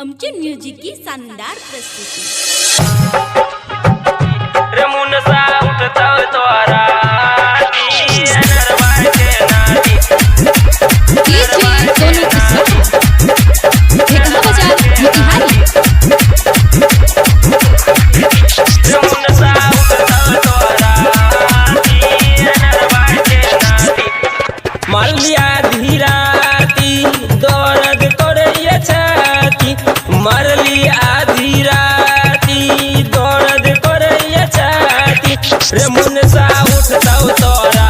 अमचूर music की शानदार प्रस्तुति। मालिया धीराती दौड़द करे छाती मरली आधी राती दौड़द करे छाती रे मुनसा उठता तोरा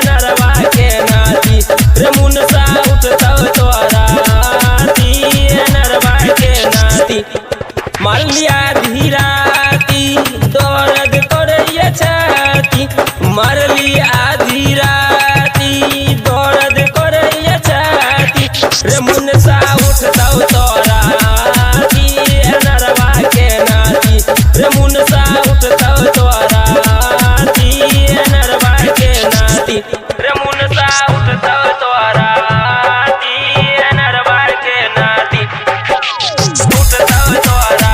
नरवा के नाती रे मुनसा उठता तोरा नरवा के नाती मालिया धीराती दौड़द करे छाती मरली आधी राती दौड़द करे छाती रे मुनसा उठता तोरा नरवा के नाती रे मुनसा उठता तोरा नरवा के नाती रे मुनसा उठता तोरा नरवा के नाती उठता तोरा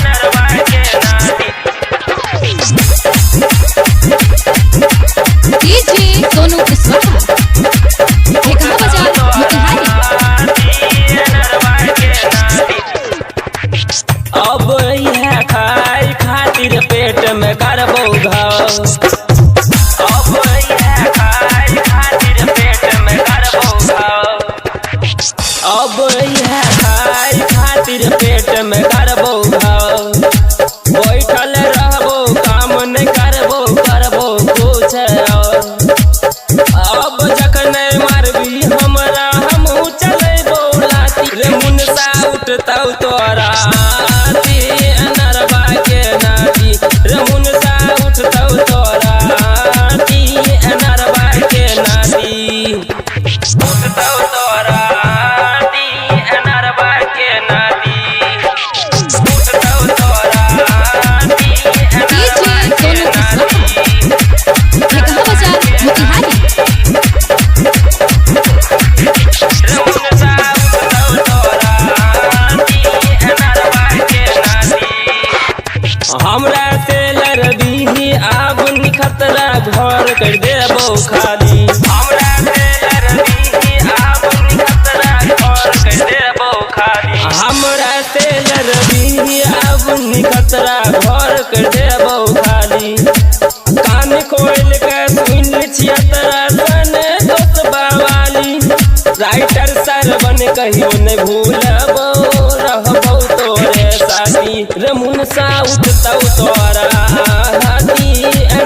नरवा के नाती। सोनू कुशवाहा अब यह खाए खातिर पेट में करबो घाव अब यह खाए खातिर पेट में करबो घाव अब यह खाए खातिर पेट में करबो घाव बैठल रहबो काम नहीं करबो करबो कुछ अब जखन मारबी हमरा हमहू चलेबो लाती रे मुनसा उठता तोरा नरवा के नाती रे मुनसा उठता तोरा नरवा के नाती उठता तोरा नरवा के नाती उठता तोरा नरवा के नाती। हमरा से लड़बी आब खतरा घर कर देबो खाली हमरा से लड़बी आब खतरा घर कर देबो खाली हमरा से लड़बी आब खतरा घर कर देबो खाली कान खोल के सुन छिया तोरा सने दोस्त बावाली राइटर सर बन कहियो नहीं भूलबो रहबो तोरे साथी रे मुनसा उठता तोरा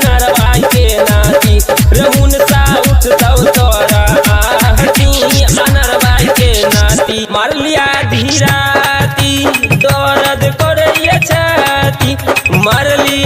नरवा के नाती रे मुनसा उठता तोरा नरवा के नाती मारलिया धीराती दौड़द करे छाती मरली